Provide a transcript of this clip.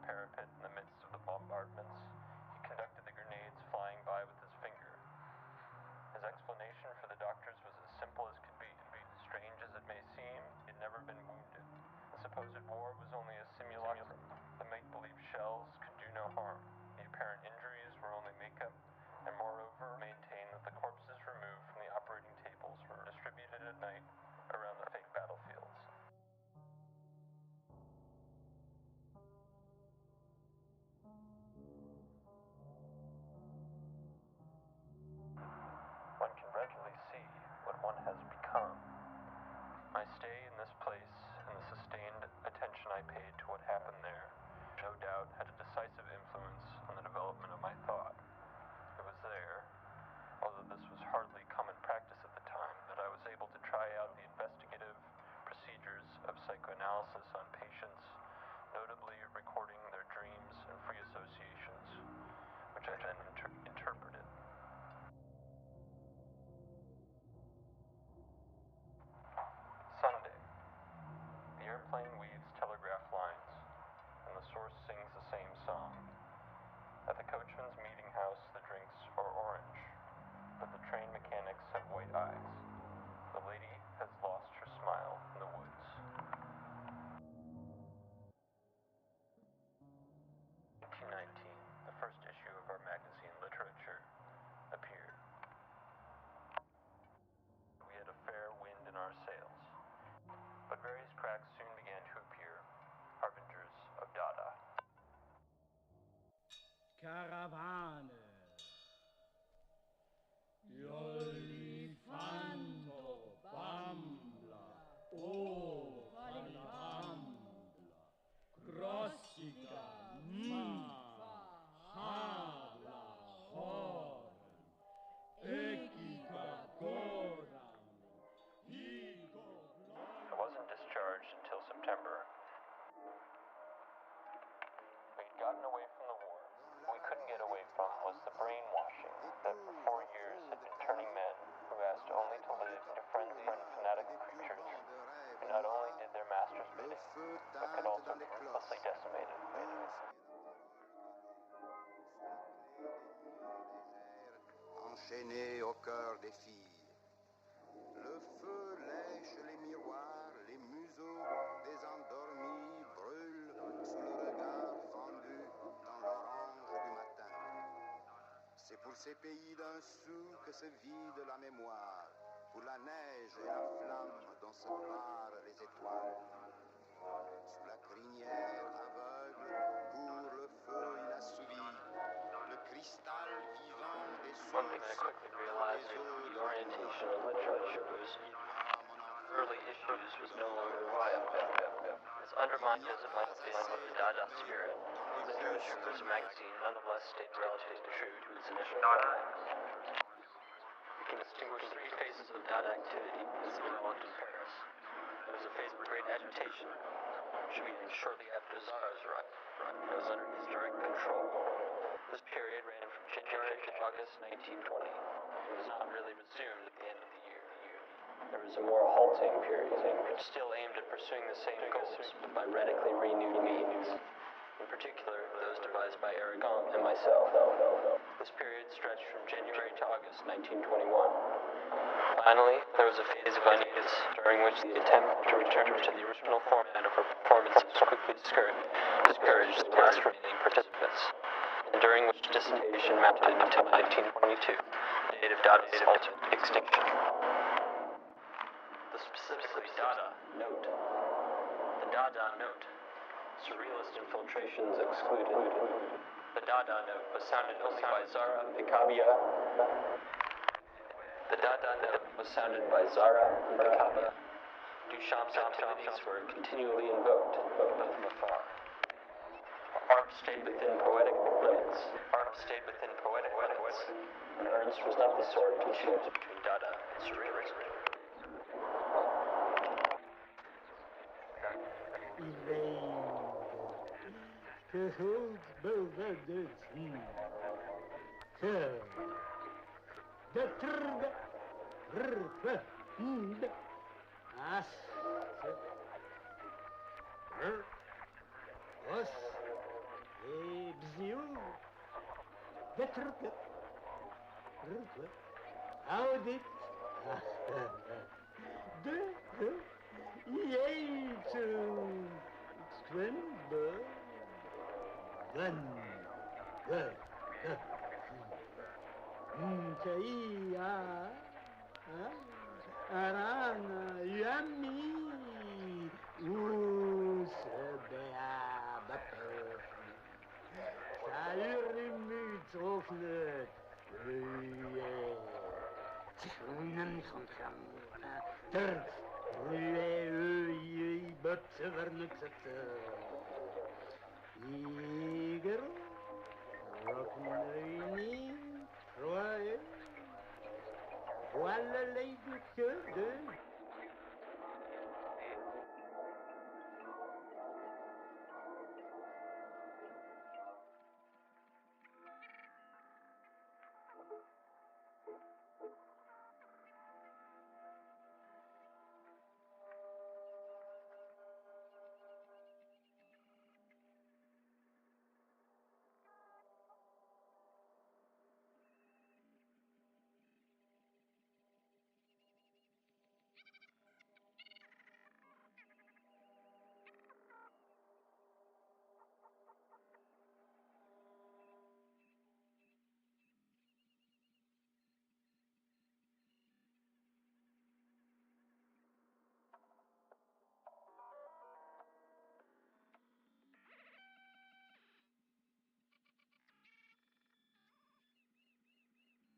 parapet in the midst of the bombardments. He conducted the grenades flying by with his finger. His explanation for the doctors was as simple as could be. Strange as it may seem, he had never been wounded. The supposed war was only a simulacrum. The make-believe shells could do no harm. The apparent injuries were only makeup, and moreover maintained that the corpses removed from the operating tables were distributed at night around the fake battlefields. One can readily see what one has become. My stay in this place and the sustained attention I paid to what happened there no doubt had a decisive influence on the development of my thought. It was there, although this was hardly common practice at the time, that I was able to try out the investigative procedures of psychoanalysis on patients, notably recording their dreams and free associations, which I then interpreted. Sunday. The airplane weaves telegraph lines, and the source sings the same song. At the coachman's meeting house, the drinks are orange, but the train mechanics have white eyes. The lady has lost her smile in the woods. 1919, the first issue of our magazine Literature appeared. We had a fair wind in our sails, but various cracks soon began to appear, harbingers of Dada. Caravane, Olifanto, Bambla, O Valibambla, Grossica, Habla, Horn, Equica, Coram, Higo, I wasn't discharged until September. We had gotten away from the war. What we couldn't get away from was the brainwashing that for 4 years had been turning men who asked only to live into frenzied and fanatical creatures who not only did their master's bidding, but could also be ruthlessly decimated. Enchaîné au cœur des filles. Le feu lèche les miroirs, les museaux des endormis brûlent sous le regard fendu dans l'orange du matin. C'est pour ces pays d'un sou que se vide la mémoire, pour la neige et la flamme dont se barrent les étoiles. Sous la crinière aveugle court le feu inassouvi, le cristal vivant des One thing I quickly realized was the orientation of literature's early issues was no longer viable. As undermined as it might have been of the Dada spirit, Literature's magazine nonetheless stayed relatively true to its initial guidelines. We can distinguish 3 phases of Dada activity as developed in Paris. There was a phase of great agitation, which began shortly after Zara's arrival. It was under his direct control. This period ran from January to August 1920. It was not really resumed at the end of the year. There was a more halting period, which still aimed at pursuing the same goals, but by radically renewed means. In particular, those devised by Aragon and myself. This period stretched from January to August 1921. Finally, there was a phase of unease, during which the attempt to return to the original format of her performances quickly discouraged the last remaining participants, and during which dissertation mounted until 1922, the date of Dada's ultimate extinction. The specifically Dada note. The Dada note. Surrealist infiltrations excluded. The Dada note was sounded only by Zara Picabia. The Dada note was sounded by Zara Picabia. Duchamp's activities were continually invoked, but from afar. Art stayed within poetic limits. And Ernst was not the sort to choose between Dada and Surrealism. Gehoord bewenderd zien. De trde, rfe, hinde, as, os, de Turk. Audit. De Jeetsen. Zwembe. Gun. Saya Arana Yami Usbea Bappe Sairimi Trofnet Tsunan Khamkhamna Ter Rue Butvernuxet Iger Rocknini Troy Walla